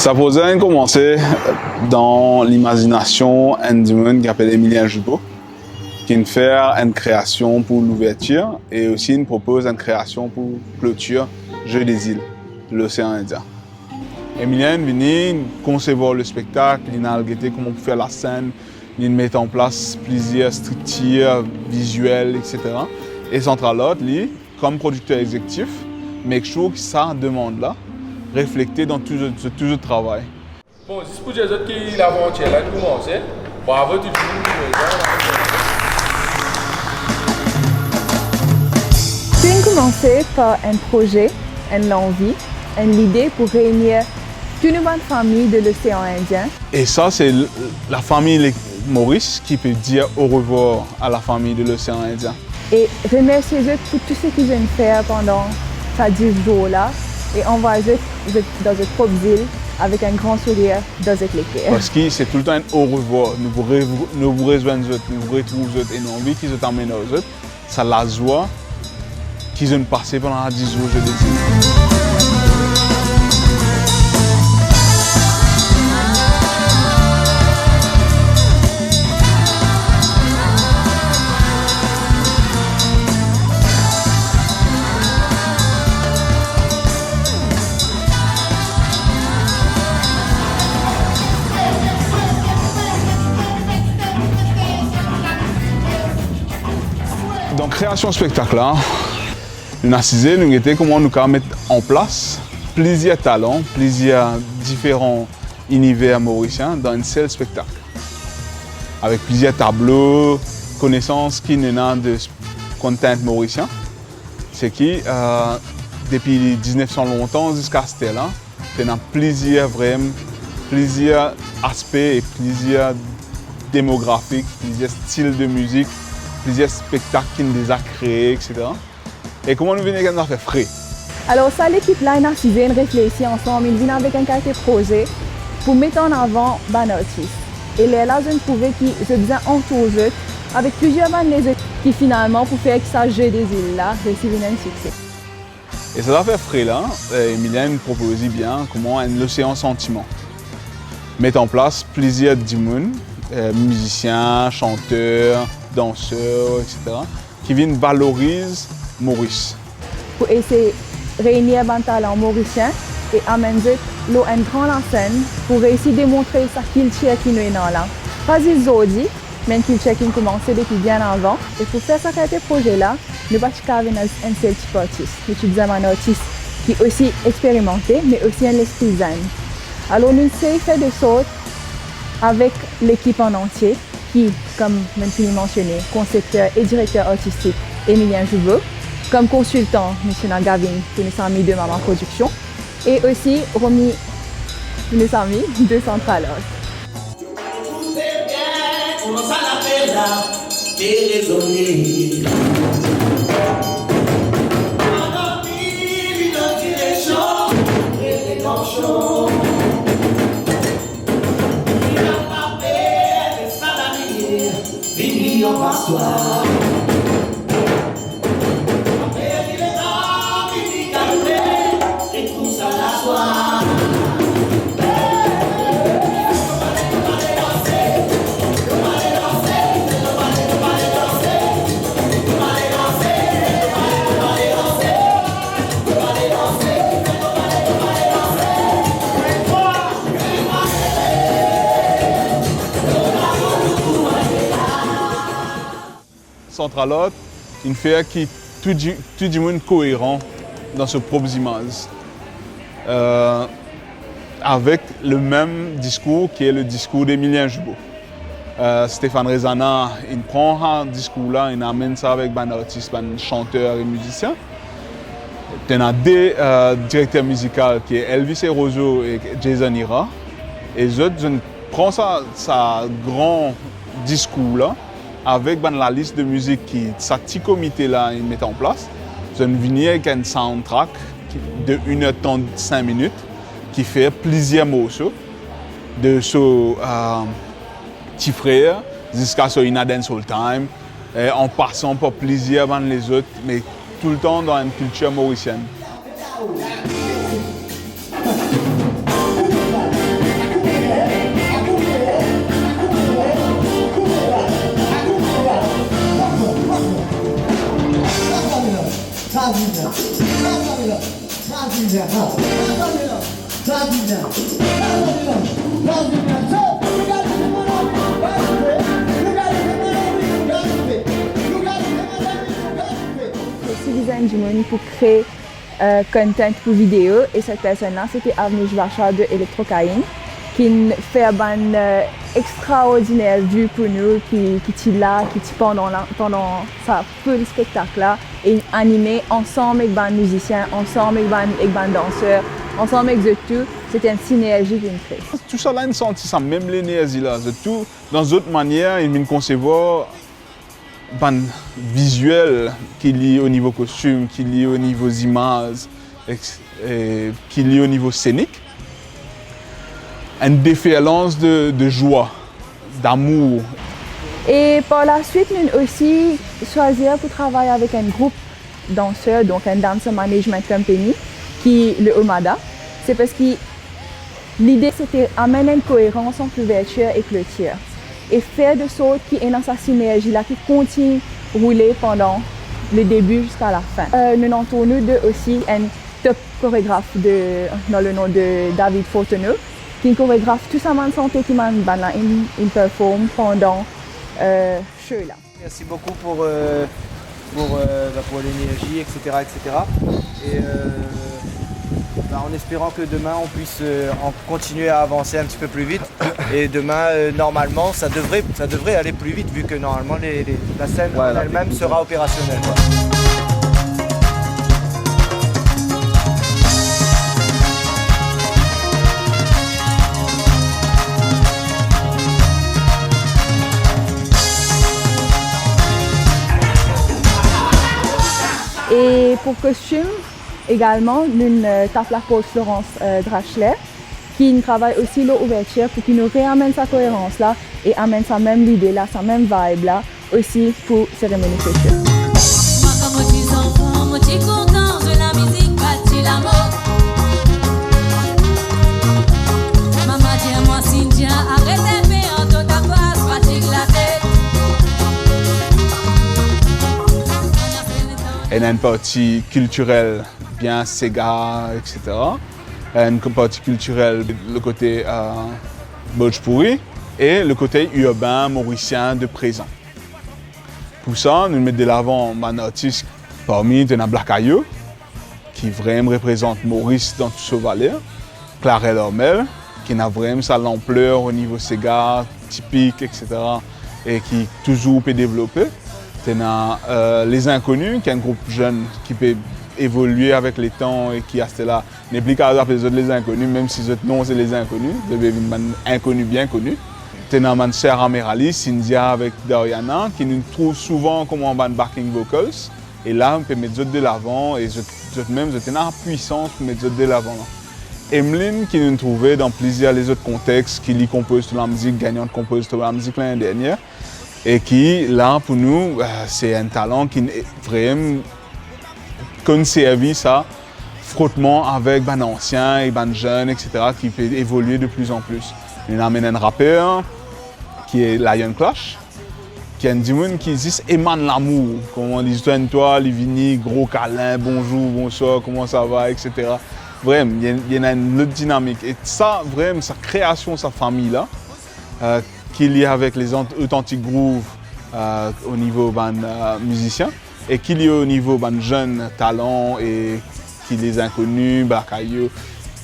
Ça posait commencer dans l'imagination d'un monde qui s'appelle Emilien Jubeau, qui fait une création pour l'ouverture et aussi il propose une création pour clôture Jeux des îles, l'océan Indien. Emilien est venu concevoir le spectacle, il a regardé comment faire la scène, il met en place plusieurs structures visuelles, etc. Et Centralote, lui, comme producteur exécutif, make sure que ça demande-là reflété dans tout le travail. Bon, c'est pour dire que l'aventure a commencé. Bravo tout le monde. Tu as commencé par un projet, une envie, une idée pour réunir toute une bonne famille de l'océan Indien. Et ça, c'est la famille Maurice qui peut dire au revoir à la famille de l'océan Indien. Et remercier eux pour tout ce qu'ils viennent faire pendant ces 10 jours-là. Et envoyer dans une propre île avec un grand sourire dans cette l'équerre. Parce que c'est tout le temps un au revoir. Nous vous rejoignons, nous vous retrouvons et nous envie qu'ils t'amènent aux autres. C'est la joie qu'ils ont passé pendant 10 jours, je le dis. Donc, création spectacle, nous avons assisté, nous avons comment nous mettre en place plusieurs talents, plusieurs différents univers mauriciens dans un seul spectacle. Avec plusieurs tableaux, connaissances qui nous ont de content mauricien. C'est qui, depuis 1900 longtemps jusqu'à ce temps-là, nous avons plusieurs aspects et plusieurs démographiques, plusieurs styles de musique, plusieurs spectacles qui nous les a créés, etc. Et comment nous venons à faire frais? Alors ça, l'équipe là, ils viennent réfléchir ensemble, ils viennent avec un quartier projet pour mettre en avant les artistes. Et là, je trouvais qu'ils se bien entourés avec plusieurs bandes qui finalement, pour faire que ça jeu des îles là, réussissent un succès. Et ça va faire frais là, Emilien nous propose bien comment l'océan sentiment. Mettre en place plusieurs dimons, musiciens, chanteurs, danseurs, etc., qui viennent valoriser Maurice. Pour essayer de réunir les talents mauriciens et amener une grande scène pour réussir à démontrer sa culture qui nous est là. Pas aujourd'hui, mais une culture qui a commencé depuis bien avant. Et pour faire ce projet-là, nous ne pouvons pas avoir un seul type d'artiste. Nous utilisons un artiste qui est aussi expérimenté, mais aussi un esprit zen. Alors nous essayons de faire de sorte avec l'équipe en entier, qui, comme je l'ai mentionné, concepteur et directeur artistique Emilien Jubeau, comme consultant, M. Gavin, qui nous a mis de Maman Production, et aussi Romy, qui nous a mis de Centralote. Centralote, une fait qui tout du monde cohérent dans ses propres images. Avec le même discours qui est le discours d'Emilien Jubeau. Stéphane Rezana, il prend un discours-là, il amène ça avec un artiste, un chanteur et musicien. Il y a deux directeurs musicaux qui sont Elvis et Rosso et Jason Ira. Et les autres, je prends ça grand discours-là avec la liste de musique qui ce petit comité-là met en place. Je viens avec un soundtrack de 1h35 minutes qui fait plusieurs morceaux de ce petit frère jusqu'à ce In a Dancehall Time, en passant par plusieurs bandes les autres, mais tout le temps dans une culture mauricienne. Citizen du monde pour créer content pour vidéo et cette personne-là c'était Avnish Vacha de Electrocaine qui fait un extraordinaire vue pour nous qui est là, qui est pendant ça full spectacle là et animé ensemble avec les musiciens, ensemble avec les danseurs, ensemble avec tout, c'était une synergie qui crée. Tout ça là, on sent ça même l'énergie là, tout dans d'autres manières, il vient concevoir ban visuel qui lie au niveau costume, qui lie au niveau images, qui lie au niveau scénique. Une déferlance de joie, d'amour. Et par la suite, nous aussi choisir pour travailler avec un groupe danseur, donc un Dancer Management Company, qui est le Omada. C'est parce que l'idée c'était d'amener une cohérence entre ouverture et clôture. Et faire de sorte qu'il y ait dans sa synergie là qui continue à rouler pendant le début jusqu'à la fin. Nous entourons aussi un top chorégraphe dans le nom de David Fortuneau, qui chorégraphe tout ça en santé qui m'a il performe pendant show là. Merci beaucoup pour l'énergie, etc. Et en espérant que demain on puisse continuer à avancer un petit peu plus vite. Et demain, normalement, ça devrait aller plus vite vu que normalement la scène elle-même sera opérationnelle. Quoi. Et pour costume, également, nous tape la pose Florence Drachler, qui travaille aussi l'ouverture pour qu'il nous réamène sa cohérence là et amène sa même idée là, sa même vibe là, aussi pour cérémonie clôture. Elle a une partie culturelle, bien Sega, etc. Une partie culturelle, le côté Bhojpuri et le côté urbain mauricien de présent. Pour ça, nous mettons de l'avant un artiste parmi de Black Ayo, qui vraiment représente Maurice dans tout ce valet, Clarel Hormel, qui a vraiment sa l'ampleur au niveau Sega, typique, etc. et qui toujours peut développer. Les Inconnus, qui est un groupe jeune qui peut évoluer avec les temps et qui est là. N'est plus qu'à appeler les autres les Inconnus, même si les autres noms c'est les Inconnus, des inconnus bien connus. Tenaman Sarah Merali, Cynthia avec Dariana, qui nous trouve souvent comme en backing vocals. Et là, on peut mettre les autres de l'avant et même je tenais en puissance pour mettre les autres de l'avant. Emeline, qui nous trouvait dans plusieurs les autres contextes, qui lui compose de la musique, gagnante compose de la musique l'année dernière. Et qui, là, pour nous, c'est un talent qui est vraiment conservé ça, frottement avec les anciens et les jeunes, etc., qui peut évoluer de plus en plus. On amène un rappeur qui est Lion Clash, qui est un démon qui émane l'amour. Comme on dit, toi, les vignes, gros câlin, bonjour, bonsoir, comment ça va, etc. Vraiment, il y a une autre dynamique. Et ça, vraiment, sa création, sa famille-là, qu'il y a avec les authentiques grooves au niveau musicien et qu'il y a au niveau jeunes talents et qui les inconnus, Bakayo,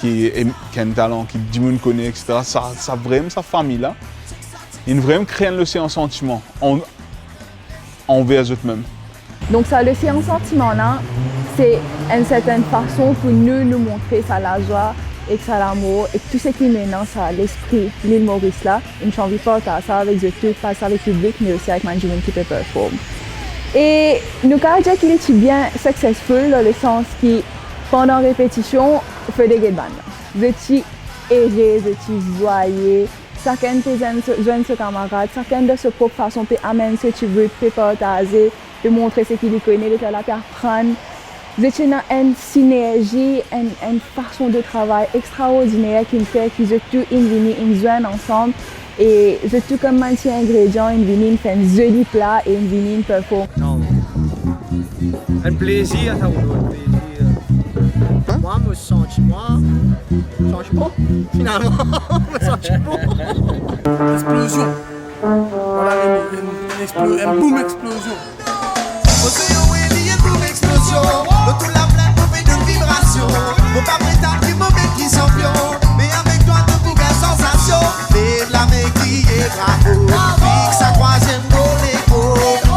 qui a un talent qui tout le monde connaît, etc. Ça vraiment sa famille-là, ils vraiment créent l'océan sentiment envers eux-mêmes. Donc ça, l'océan sentiment là, c'est une certaine façon pour nous montrer ça la joie et que ça l'amour et que tout ce qui mène ça l'esprit l'île Maurice là, une envie forte à ça avec eux tout, pas avec le public mais aussi avec management qui peut performer. Et nous avons dit qu'il était bien successful dans le sens que pendant la répétition, il fait des bandes. Vous étiez aéré, vous étiez joyeux, chacun de tes jeunes camarades, chacun de sa propre façon peut amener ce que tu veux, peut partager, peut montrer ce qu'il connaît, peut apprendre. Vous étiez dans une synergie, une façon de travail extraordinaire qui fait qu'ils ont tous une joint ensemble et ils ont tout comme maintien ingrédient, une fait un joli plat et une performance. Un plaisir, ça vous donne plaisir. Moi, me sentiment, change pas, finalement, me sentiment. Explosion. Voilà, un boom explosion. Océan Willy, un boom explosion. Dans toute la plaine, on fait de vibrations. Mon pas prétendre du mauvais qui champion. Mais avec toi, de bouga sensation. Vive la mec qui est bravo. Fixe sa croisième pour l'écho.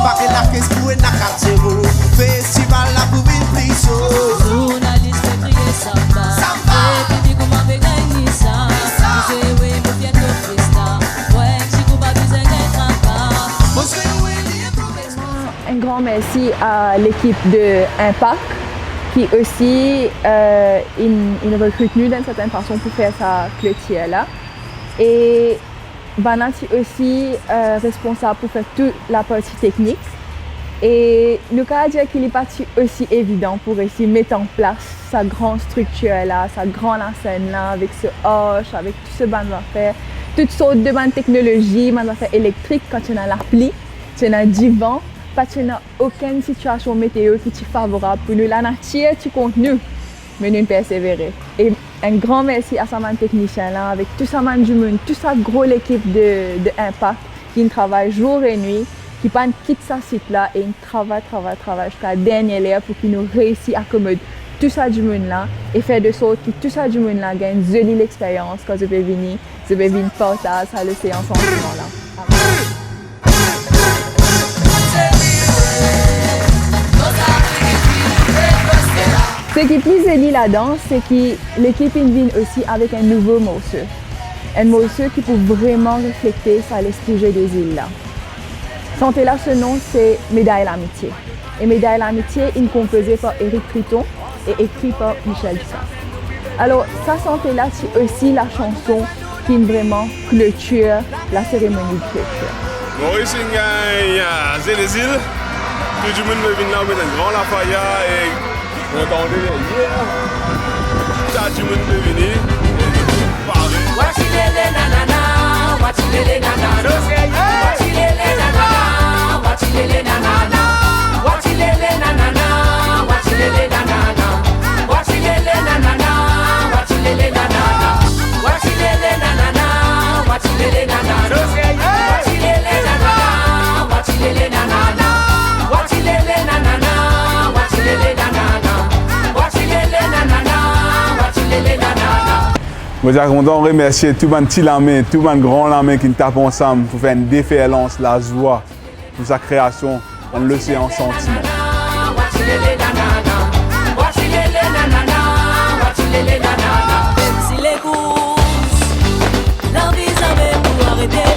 Pas que la caisse pour une acatero. Festival la pour une plisson. Journaliste fait crier samba. Samba. Et puis comment on fait gagner ça? Vous savez, oui, vous faites le freestyle. Ouais, si vous pas besoin d'être un pas. Océan Willy, un boom explosion. Un grand merci à l'équipe de Impact qui aussi il recrute nous d'une certaine façon pour faire sa clôture là. Et Banati aussi responsable pour faire toute la partie technique. Et nous avons dit qu'il n'est pas aussi évident pour essayer de mettre en place sa grande structure là, sa grande scène là, avec ce hoche, avec tout ce bande d'affaires, toutes sortes de bandes technologies, bandes d'affaires électriques quand tu as l'appli, tu as du vent, pas tu n'as aucune situation météo qui est favorable pour nous. La nature, tu comptes nous, mais nous persévérer. Et un grand merci à sa man technicien là, avec tout sa man du monde, toute sa grosse équipe de Impact qui travaille jour et nuit, qui pas quitte sa site là et il travaille jusqu'à la dernière heure pour qu'il nous réussisse à accommoder tout ça du monde là et faire de sorte que tout ça du monde là gagne une jolie expérience quand je vais venir partager à l'océan sentiment là. Ce qui est plus joli là-dedans, c'est que l'équipe vient aussi avec un nouveau morceau. Un morceau qui peut vraiment refléter sur l'esprit jeu des îles là. Santé là, ce nom, c'est Médaille l'amitié. Et Médaille l'amitié est composée par Éric Triton et écrit par Michel Ducasse. Alors, ça Santé là, c'est aussi la chanson qui vraiment clôture la cérémonie de clôture. Maurice c'est les îles. Tout le monde veut venir là, on met un grand Lafayette et on attendait hier. Ça, tout le monde veut venir. Wachilele nanana, wachilele nanana, wachilele nanana, wachilele nanana, wachilele nanana, wachilele nanana, wachilele nanana, wachilele nanana, wachilele nanana, wachilele nanana, wachilele nanana, wachilele nanana, wachilele nanana, wachilele nanana, wachilele nanana, wachilele nanana. Je voudrais remercier tout le petit lamé, tout le grand lamé qui nous tape ensemble pour faire une déferlance, la joie, pour sa création dans l'océan sentiment. Si les courses, l'envie s'en va pour arrêter.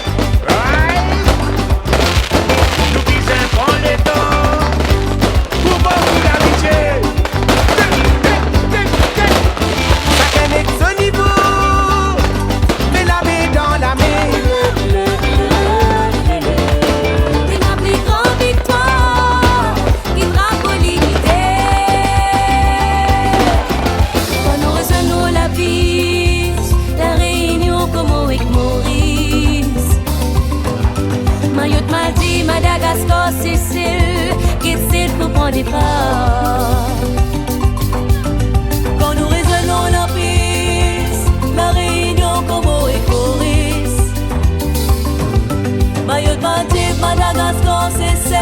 Nous qui prendre le temps pour beaucoup d'amitié. Chacun est son niveau, mais la main dans la main. Et la plus grande victoire qui frappe l'unité. Quand nous ressemblons la vie, la réunion comme avec Maurice. Mayotte, Maldives, Madagascar, Sicile, Kitsil pour prendre des pas. Quand nous résonnons la piste, la réunion comme avec Maurice. Mayotte, Maldives, Madagascar, Sicile.